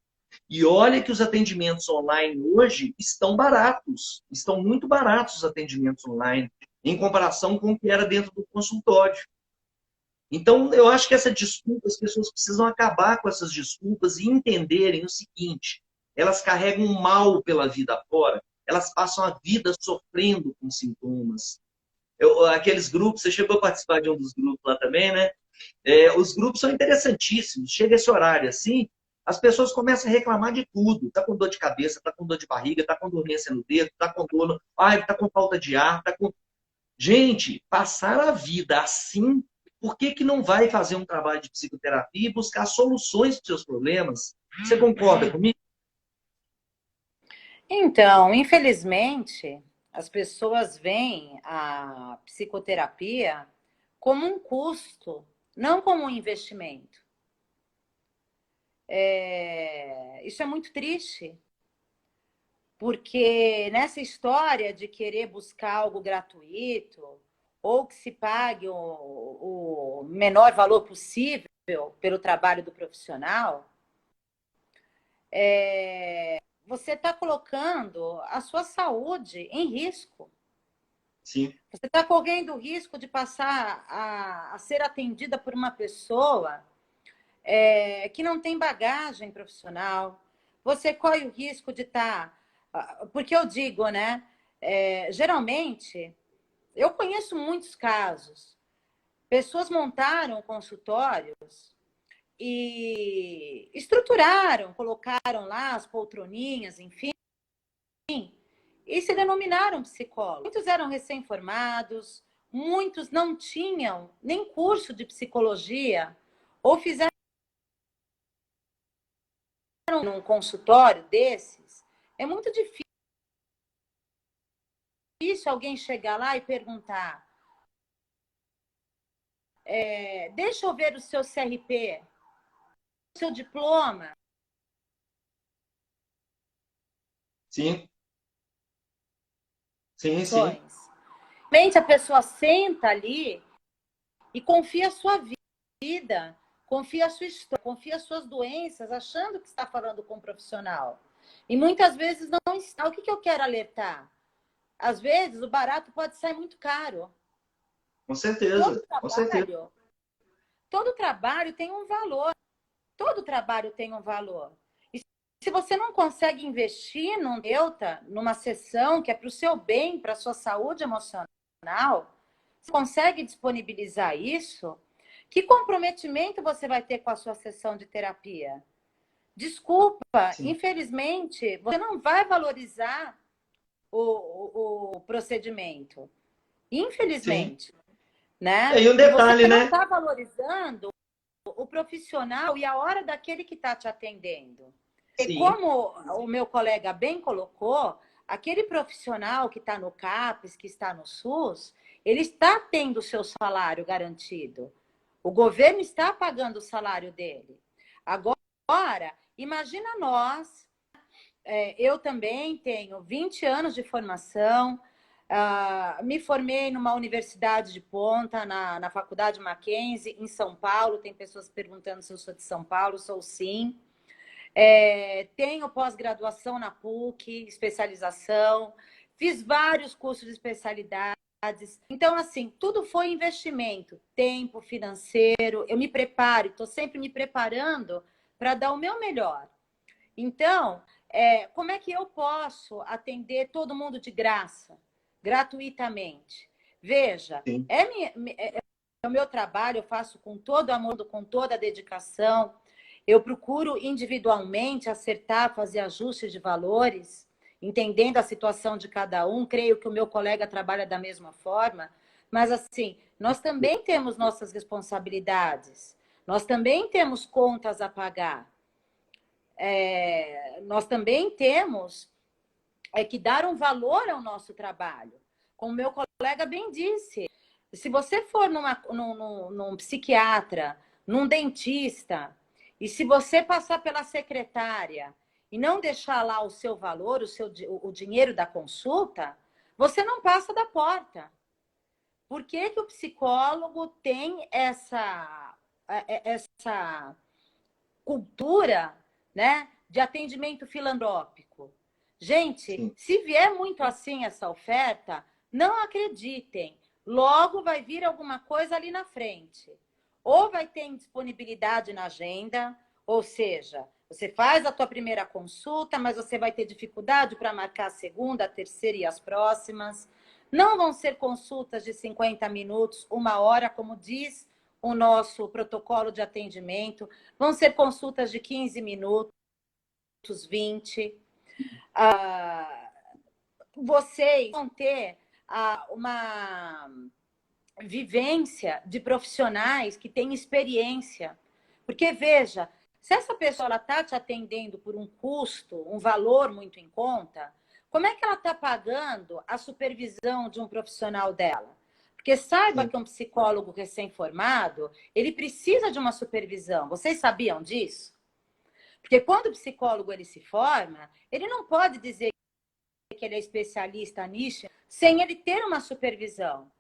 E olha que os atendimentos online hoje estão baratos, estão muito baratos os atendimentos online, em comparação com o que era dentro do consultório. Então, eu acho que essa desculpa, as pessoas precisam acabar com essas desculpas e entenderem o seguinte: elas carregam um mal pela vida fora, elas passam a vida sofrendo com sintomas. Aqueles grupos, você chegou a participar de um dos grupos lá também, né? Os grupos são interessantíssimos. Chega esse horário assim, as pessoas começam a reclamar de tudo. Tá com dor de cabeça, tá com dor de barriga, tá com dormência no dedo, tá com dor, tá com falta de ar, tá com... Gente, passar a vida assim por que que não vai fazer um trabalho de psicoterapia e buscar soluções para os seus problemas? Você concorda comigo? Então, infelizmente, as pessoas veem a psicoterapia como um custo, não como um investimento. Isso é muito triste, porque nessa história de querer buscar algo gratuito ou que se pague o menor valor possível pelo trabalho do profissional, você está colocando a sua saúde em risco. Sim. Você está correndo o risco de passar a ser atendida por uma pessoa que não tem bagagem profissional. Você corre o risco de estar... Porque eu digo, né? Geralmente, eu conheço muitos casos. Pessoas montaram consultórios e estruturaram, colocaram lá as poltroninhas, enfim, e se denominaram psicólogos. Muitos eram recém-formados, muitos não tinham nem curso de psicologia, ou fizeram num consultório desses. É muito difícil alguém chegar lá e perguntar: deixa eu ver o seu CRP, o seu diploma. Sim, sim, sim. Mente, a pessoa senta ali e confia a sua vida, confia a sua história, confia as suas doenças, achando que está falando com um profissional. E muitas vezes não está. O que eu quero alertar? Às vezes o barato pode sair muito caro. Com Todo certeza, com certeza. trabalho, todo trabalho tem um valor. Todo trabalho tem um valor. E se você não consegue investir numa sessão que é para o seu bem, para a sua saúde emocional, você consegue disponibilizar isso? Que comprometimento você vai ter com a sua sessão de terapia? Desculpa, Sim, infelizmente, você não vai valorizar o procedimento. sim. Infelizmente, né? E um E você detalhe, não né? está valorizando o profissional e a hora daquele que está te atendendo. E Sim, como o meu colega bem colocou, aquele profissional que está no CAPES, que está no SUS, ele está tendo o seu salário garantido. O governo está pagando o salário dele. Agora, imagina nós, eu também tenho 20 anos de formação, me formei numa universidade de ponta, na Faculdade Mackenzie, em São Paulo. Tem pessoas perguntando se eu sou de São Paulo, sou sim. Tenho pós-graduação na PUC, especialização, fiz vários cursos de especialidades. Então, assim, tudo foi investimento, tempo, financeiro. Eu me preparo, estou sempre me preparando para dar o meu melhor. Então, como é que eu posso atender todo mundo de graça, gratuitamente? Veja, sim. é o meu trabalho, eu faço com todo amor, com toda a dedicação. Eu procuro individualmente acertar, fazer ajustes de valores, entendendo a situação de cada um. Creio que o meu colega trabalha da mesma forma. Mas, assim, nós também temos nossas responsabilidades. Nós também temos contas a pagar. Nós também temos que dar um valor ao nosso trabalho. Como meu colega bem disse, se você for num psiquiatra, num dentista, e se você passar pela secretária e não deixar lá o seu valor, o dinheiro da consulta, você não passa da porta. Por que que o psicólogo tem essa cultura, né, de atendimento filantrópico? Gente, Sim. se vier muito assim essa oferta, não acreditem. Logo vai vir alguma coisa ali na frente. Ou vai ter indisponibilidade na agenda, ou seja, você faz a tua primeira consulta, mas você vai ter dificuldade para marcar a segunda, a terceira e as próximas. Não vão ser consultas de 50 minutos, uma hora, como diz o nosso protocolo de atendimento. Vão ser consultas de 15 minutos, 20. Vocês vão ter uma vivência de profissionais que têm experiência. Porque, veja, se essa pessoa está te atendendo por um custo, um valor muito em conta, como é que ela está pagando a supervisão de um profissional dela? Porque saiba sim. que um psicólogo recém-formado, ele precisa de uma supervisão. Vocês sabiam disso? Porque quando o psicólogo ele se forma, ele não pode dizer que ele é especialista nisso sem ele ter uma supervisão.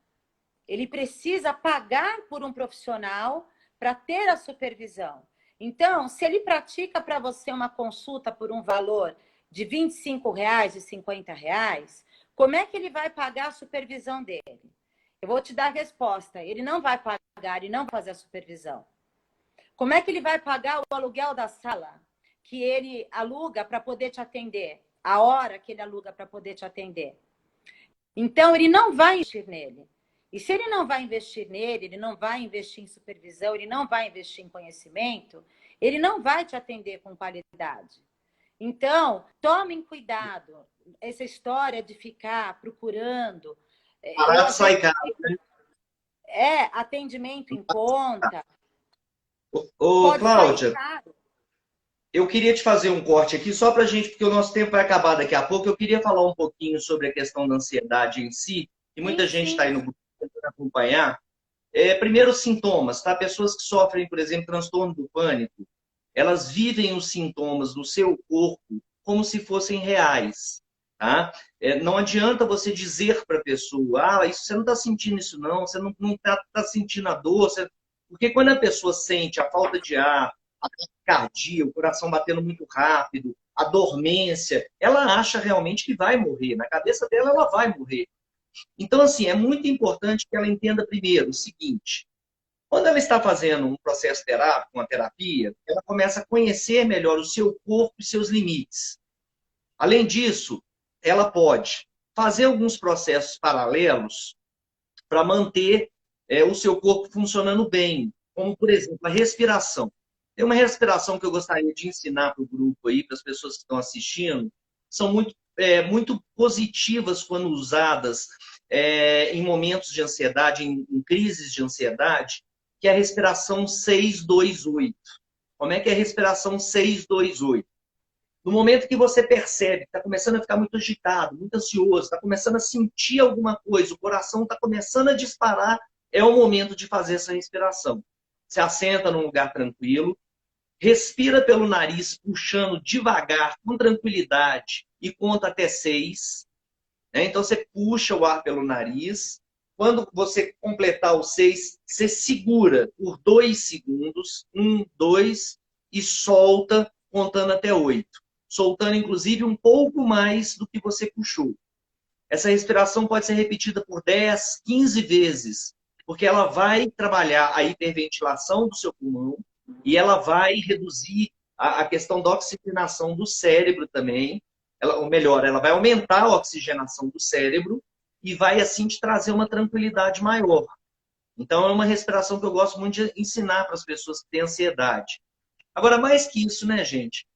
Ele precisa pagar por um profissional para ter a supervisão. Então, se ele pratica para você uma consulta por um valor de R$ 25, de R$ 50, como é que ele vai pagar a supervisão dele? Eu vou te dar a resposta. Ele não vai pagar e não vai fazer a supervisão. Como é que ele vai pagar o aluguel da sala que ele aluga para poder te atender? A hora que ele aluga para poder te atender? Então, ele não vai investir nele. E se ele não vai investir nele, ele não vai investir em supervisão, ele não vai investir em conhecimento, ele não vai te atender com qualidade. Então, tomem cuidado. Essa história de ficar procurando. Eu, Barato às vezes, sai caro, né? atendimento em conta, Ô, pode sair Cláudia, caro. eu queria te fazer um corte aqui só para a gente, porque o nosso tempo vai acabar daqui a pouco. Eu queria falar um pouquinho sobre a questão da ansiedade em si, e Sim, muita gente está sim. aí no grupo tentando acompanhar. Primeiro, os sintomas, tá? Pessoas que sofrem, por exemplo, transtorno do pânico, elas vivem os sintomas no seu corpo como se fossem reais, tá? Não adianta você dizer para a pessoa, isso, você não está sentindo isso não, você não está sentindo a dor, porque quando a pessoa sente a falta de ar, a taquicardia, o coração batendo muito rápido, a dormência, ela acha realmente que vai morrer. Na cabeça dela, ela vai morrer. Então, assim, é muito importante que ela entenda primeiro o seguinte: quando ela está fazendo um processo terápico, uma terapia, ela começa a conhecer melhor o seu corpo e seus limites. Além disso, ela pode fazer alguns processos paralelos para manter o seu corpo funcionando bem, como, por exemplo, a respiração. Tem uma respiração que eu gostaria de ensinar para o grupo aí, para as pessoas que estão assistindo, são muito positivas quando usadas em momentos de ansiedade, em crises de ansiedade, que é a respiração 628. Como é que é a respiração 628? No momento que você percebe que está começando a ficar muito agitado, muito ansioso, está começando a sentir alguma coisa, o coração está começando a disparar, é o momento de fazer essa respiração. Você assenta num lugar tranquilo, respira pelo nariz, puxando devagar, com tranquilidade, e conta até 6. Né? Então você puxa o ar pelo nariz. Quando você completar o 6, você segura por 2 segundos, 1, 2, e solta, contando até 8. Soltando, inclusive, um pouco mais do que você puxou. Essa respiração pode ser repetida por 10, 15 vezes, porque ela vai trabalhar a hiperventilação do seu pulmão e ela vai reduzir a questão da oxigenação do cérebro também. Ou melhor, ela vai aumentar a oxigenação do cérebro e vai, assim, te trazer uma tranquilidade maior. Então, é uma respiração que eu gosto muito de ensinar para as pessoas que têm ansiedade. Agora, mais que isso, né, gente?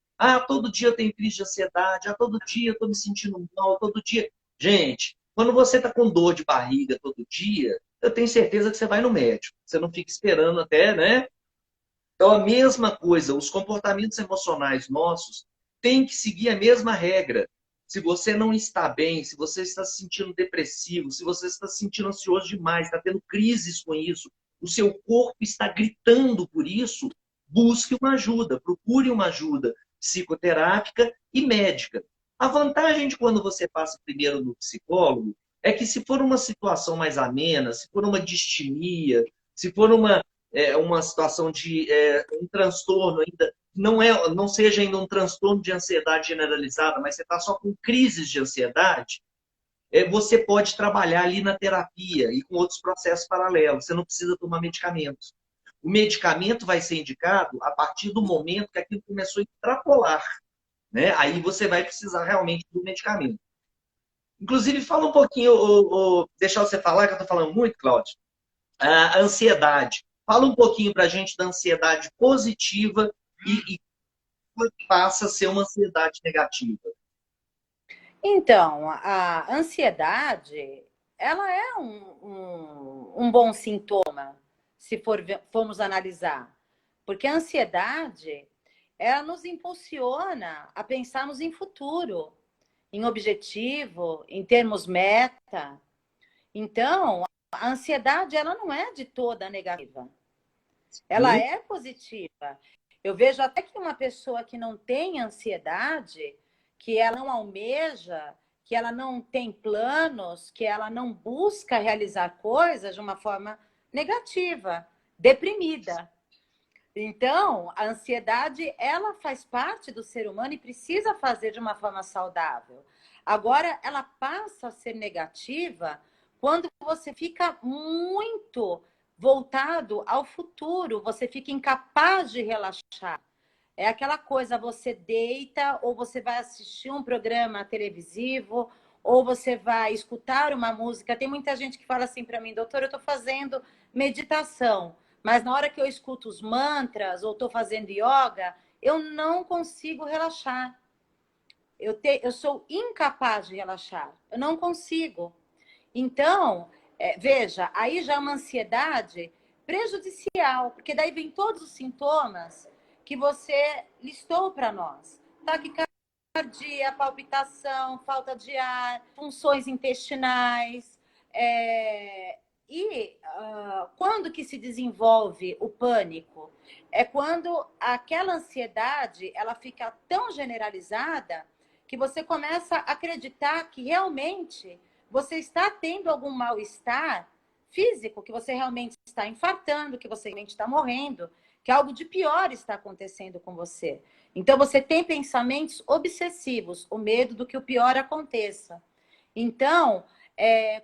Todo dia eu tenho crise de ansiedade, todo dia eu estou me sentindo mal, todo dia. Gente, quando você está com dor de barriga todo dia, eu tenho certeza que você vai no médico. Você não fica esperando até, né? Então, a mesma coisa, os comportamentos emocionais nossos têm que seguir a mesma regra. Se você não está bem, se você está se sentindo depressivo, se você está se sentindo ansioso demais, está tendo crises com isso, o seu corpo está gritando por isso, busque uma ajuda, procure uma ajuda psicoterápica e médica. A vantagem de quando você passa primeiro no psicólogo é que, se for uma situação mais amena, se for uma distimia, se for uma situação de um transtorno ainda, não seja ainda um transtorno de ansiedade generalizada, mas você está só com crises de ansiedade, você pode trabalhar ali na terapia e com outros processos paralelos. Você não precisa tomar medicamentos. O medicamento vai ser indicado a partir do momento que aquilo começou a extrapolar. Né? Aí você vai precisar realmente do medicamento. Inclusive, fala um pouquinho, deixar você falar, que eu estou falando muito, Cláudio, a ansiedade. Fala um pouquinho para a gente da ansiedade positiva e passa a ser uma ansiedade negativa. Então, a ansiedade, ela é um bom sintoma, se formos analisar. Porque a ansiedade, ela nos impulsiona a pensarmos em futuro, em objetivo, em termos meta. Então, a ansiedade, ela não é de toda negativa. Ela Hum? é positiva. Eu vejo até que uma pessoa que não tem ansiedade, que ela não almeja, que ela não tem planos, que ela não busca realizar coisas de uma forma negativa, deprimida. Então, a ansiedade, ela faz parte do ser humano e precisa fazer de uma forma saudável. Agora, ela passa a ser negativa quando você fica muito voltado ao futuro, você fica incapaz de relaxar. É aquela coisa, você deita ou você vai assistir um programa televisivo ou você vai escutar uma música. Tem muita gente que fala assim para mim, doutor, eu estou fazendo meditação, mas na hora que eu escuto os mantras ou estou fazendo yoga, eu não consigo relaxar. Eu sou incapaz de relaxar. Eu não consigo. Então, veja, aí já é uma ansiedade prejudicial, porque daí vem todos os sintomas que você listou para nós. Taquicardia, palpitação, falta de ar, funções intestinais. Quando que se desenvolve o pânico? É quando aquela ansiedade ela fica tão generalizada que você começa a acreditar que realmente você está tendo algum mal-estar físico, que você realmente está infartando, que você realmente está morrendo, que algo de pior está acontecendo com você. Então, você tem pensamentos obsessivos, o medo do que o pior aconteça. Então,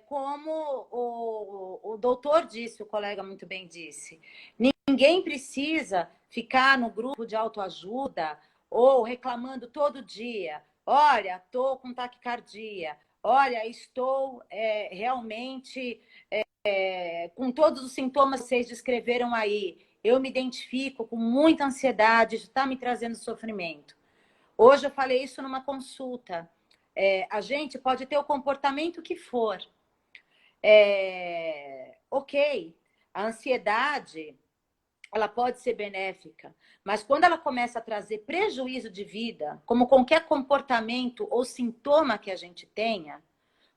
como o doutor disse, o colega muito bem disse, ninguém precisa ficar no grupo de autoajuda ou reclamando todo dia. Olha, estou com taquicardia. Olha, estou realmente com todos os sintomas que vocês descreveram aí. Eu me identifico com muita ansiedade, isso está me trazendo sofrimento. Hoje eu falei isso numa consulta. A gente pode ter o comportamento que for. Ok, a ansiedade ela pode ser benéfica, mas quando ela começa a trazer prejuízo de vida, como qualquer comportamento ou sintoma que a gente tenha,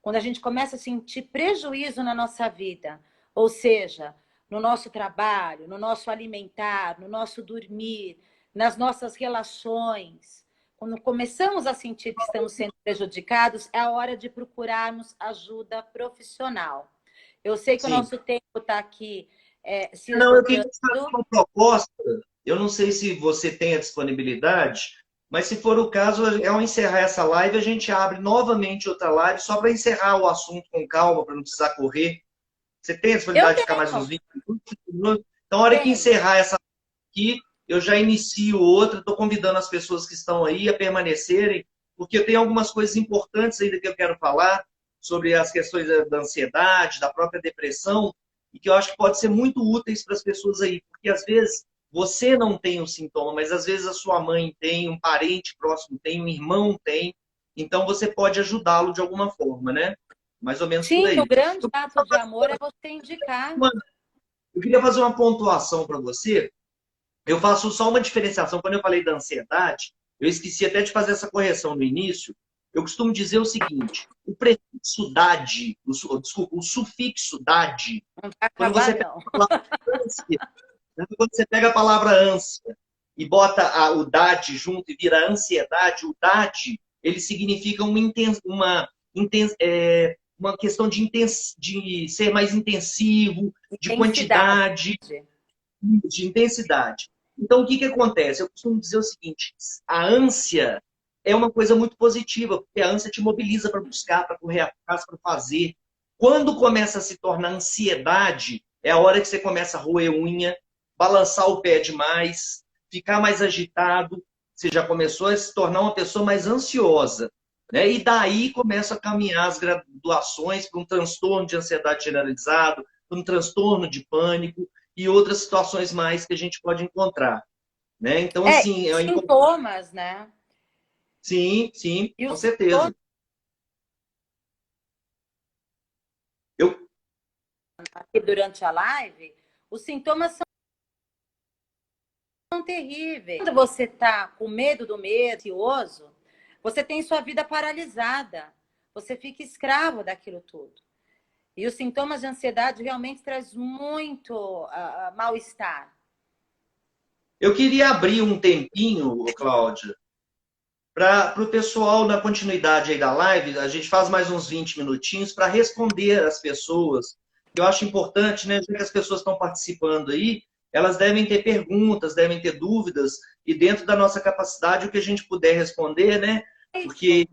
quando a gente começa a sentir prejuízo na nossa vida, ou seja, no nosso trabalho, no nosso alimentar, no nosso dormir, nas nossas relações, quando começamos a sentir que estamos sendo prejudicados, é a hora de procurarmos ajuda profissional. Eu sei que o Sim. nosso tempo está aqui se Não, eu queria esgotando. te fazer uma proposta. Eu não sei se você tem a disponibilidade, mas se for o caso, ao encerrar essa live, a gente abre novamente outra live só para encerrar o assunto com calma, para não precisar correr. Você tem a Eu disponibilidade de ficar mais uns tenho, 20 minutos? Então, a hora que tenho. encerrar essa aqui, eu já inicio outra. Estou convidando as pessoas que estão aí a permanecerem, porque eu tenho algumas coisas importantes ainda que eu quero falar sobre as questões da ansiedade, da própria depressão, e que eu acho que pode ser muito úteis para as pessoas aí, porque às vezes você não tem o sintoma, mas às vezes a sua mãe tem, um parente próximo tem, um irmão tem, então você pode ajudá-lo de alguma forma, né? Mais ou menos por Sim, o aí. grande ato de amor é você indicar. Eu queria fazer uma pontuação para você. Eu faço só uma diferenciação. Quando eu falei da ansiedade, eu esqueci até de fazer essa correção no início. Eu costumo dizer o seguinte: o prefixo dade, desculpa, o sufixo dade, Não vai quando acabar, você pega não. a palavra ânsia, quando você pega a palavra ânsia e bota o dade junto e vira ansiedade, o dade, ele significa uma questão de ser mais intensivo, de Intensidade. quantidade, de intensidade. Então, o que acontece? Eu costumo dizer o seguinte: a ânsia é uma coisa muito positiva, porque a ânsia te mobiliza para buscar, para correr atrás, para fazer. Quando começa a se tornar ansiedade, é a hora que você começa a roer unha, balançar o pé demais, ficar mais agitado. Você já começou a se tornar uma pessoa mais ansiosa. Né? E daí começa a caminhar as graduações para um transtorno de ansiedade generalizado, para um transtorno de pânico e outras situações mais que a gente pode encontrar. Né? Então, assim, Sintomas, né? sim, sim, E com os certeza. sintomas aqui durante a live, os sintomas são terríveis. Quando você está com medo do medo, ansioso, você tem sua vida paralisada. Você fica escravo daquilo tudo. E os sintomas de ansiedade realmente traz muito mal-estar. Eu queria abrir um tempinho, Cláudia, para o pessoal, na continuidade aí da live, a gente faz mais uns 20 minutinhos para responder as pessoas. Eu acho importante, né, já que as pessoas estão participando aí, elas devem ter perguntas, devem ter dúvidas, e dentro da nossa capacidade, o que a gente puder responder, né? Porque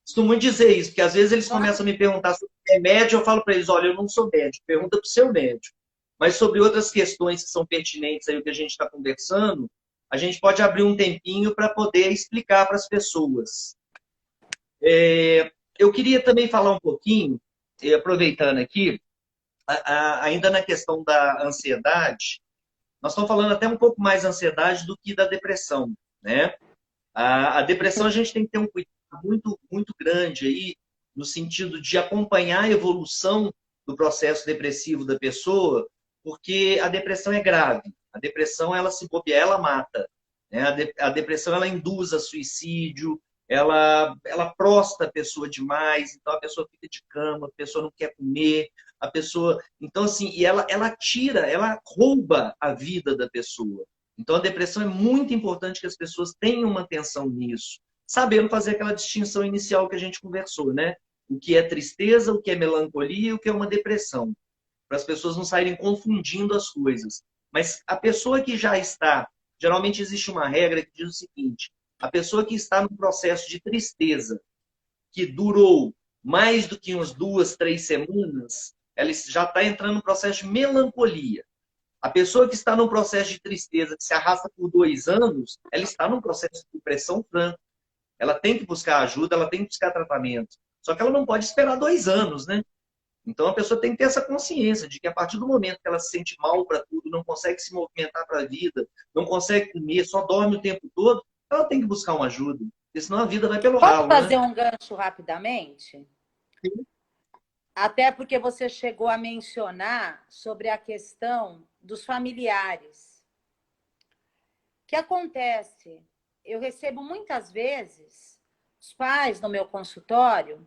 costumo dizer isso, porque às vezes eles começam a me perguntar sobre remédio, eu falo para eles, olha, eu não sou médico, pergunta para o seu médico. Mas sobre outras questões que são pertinentes aí, o que a gente está conversando, a gente pode abrir um tempinho para poder explicar para as pessoas. Eu queria também falar um pouquinho, aproveitando aqui, ainda na questão da ansiedade, nós estamos falando até um pouco mais da ansiedade do que da depressão, né? A depressão a gente tem que ter um cuidado muito, muito grande aí, no sentido de acompanhar a evolução do processo depressivo da pessoa, porque a depressão é grave. A depressão, ela se bobear, ela mata. Né? A depressão, ela induz a suicídio, ela prostra a pessoa demais, então a pessoa fica de cama, a pessoa não quer comer, a pessoa... Então, assim, e ela tira, ela rouba a vida da pessoa. Então, a depressão é muito importante que as pessoas tenham uma atenção nisso, sabendo fazer aquela distinção inicial que a gente conversou, né? O que é tristeza, o que é melancolia e o que é uma depressão, para as pessoas não saírem confundindo as coisas. Mas a pessoa que já está, geralmente existe uma regra que diz o seguinte, a pessoa que está no processo de tristeza, que durou mais do que umas 2, 3 semanas, ela já está entrando no processo de melancolia. A pessoa que está num processo de tristeza que se arrasta por 2 anos, ela está num processo de depressão franca. Ela tem que buscar ajuda, ela tem que buscar tratamento. Só que ela não pode esperar 2 anos, né? Então a pessoa tem que ter essa consciência de que a partir do momento que ela se sente mal para tudo, não consegue se movimentar para a vida, não consegue comer, só dorme o tempo todo, ela tem que buscar uma ajuda. Porque senão a vida vai pelo Posso ralo, fazer né? um gancho rapidamente? Sim. Até porque você chegou a mencionar sobre a questão dos familiares. O que acontece? Eu recebo muitas vezes os pais no meu consultório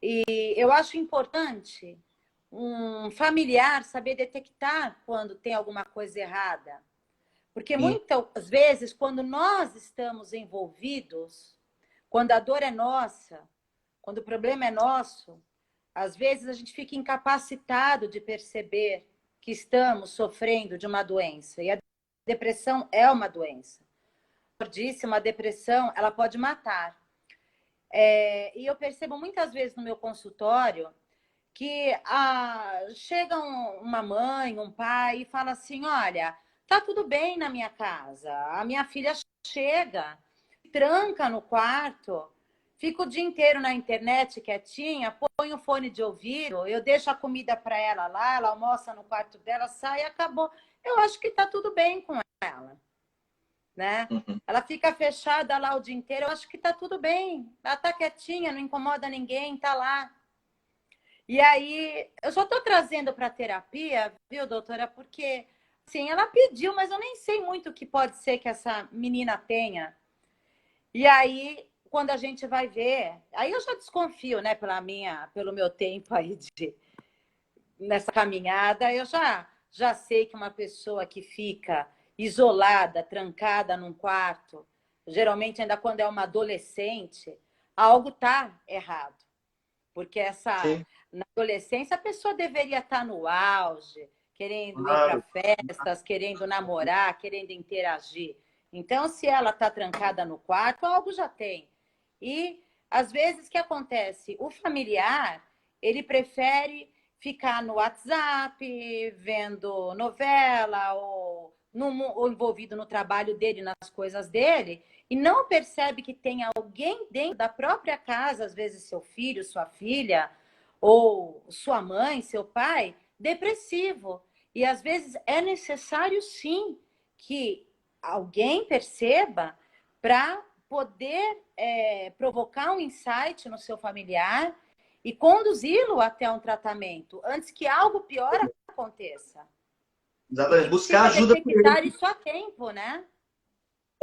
e eu acho importante um familiar saber detectar quando tem alguma coisa errada. Porque muitas vezes, quando nós estamos envolvidos, quando a dor é nossa, quando o problema é nosso, às vezes a gente fica incapacitado de perceber que estamos sofrendo de uma doença. E a depressão é uma doença. Como eu disse, uma depressão, ela pode matar. E eu percebo muitas vezes no meu consultório que chega uma mãe, um pai e fala assim, olha, tá tudo bem na minha casa, a minha filha chega, tranca no quarto, fica o dia inteiro na internet quietinha, põe o fone de ouvido, eu deixo a comida para ela lá, ela almoça no quarto dela, sai e acabou. Eu acho que tá tudo bem com ela, né? Uhum. Ela fica fechada lá o dia inteiro, eu acho que tá tudo bem, ela tá quietinha, não incomoda ninguém, tá lá. E aí, eu só estou trazendo para terapia, viu, doutora? Porque, assim, ela pediu, mas eu nem sei muito o que pode ser que essa menina tenha. E aí, quando a gente vai ver, aí eu já desconfio, né, pelo meu tempo aí nessa caminhada, eu já sei que uma pessoa que fica isolada, trancada num quarto, geralmente ainda quando é uma adolescente, algo tá errado. Porque Sim, na adolescência a pessoa deveria estar no auge, querendo ir para claro. festas, querendo namorar, querendo interagir. Então, se ela está trancada no quarto, algo já tem. E, às vezes, o que acontece? O familiar, ele prefere ficar no WhatsApp, vendo novela, ou envolvido no trabalho dele, nas coisas dele, e não percebe que tem alguém dentro da própria casa, às vezes seu filho, sua filha, ou sua mãe, seu pai, depressivo. E às vezes é necessário sim que alguém perceba para poder provocar um insight no seu familiar e conduzi-lo até um tratamento antes que algo pior aconteça. Exatamente, E buscar precisa ajuda por ele. detectar isso a tempo, né?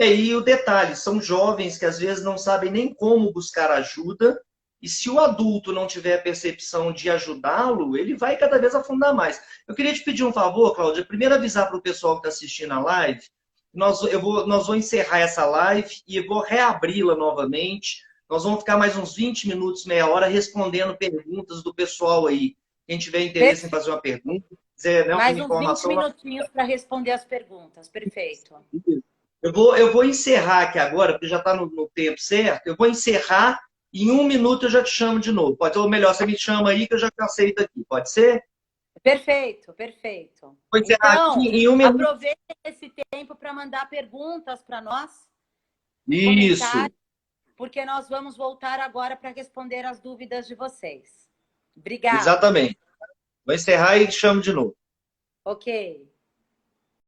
E o detalhe, são jovens que às vezes não sabem nem como buscar ajuda, e se o adulto não tiver a percepção de ajudá-lo, ele vai cada vez afundar mais. Eu queria te pedir um favor, Cláudia, primeiro avisar para o pessoal que está assistindo a live, nós vamos encerrar essa live e vou reabri-la novamente. Nós vamos ficar mais uns 20 minutos, meia hora, respondendo perguntas do pessoal aí. Quem tiver interesse em Perfeito. fazer uma pergunta, quiser, né, Mais alguma uns 20 informação, minutinhos para responder as perguntas. Perfeito. eu vou encerrar aqui agora, porque já está no tempo certo. Eu vou encerrar e em um minuto eu já te chamo de novo. Pode, ou melhor, você me chama aí que eu já te aceito aqui. Pode ser? Perfeito, perfeito. Vou encerrar aqui Então, em um minuto. aproveite esse tempo para mandar perguntas para nós, Isso, comentários, porque nós vamos voltar agora para responder as dúvidas de vocês. Obrigada. exatamente. Vou encerrar e te chamo de novo. Ok.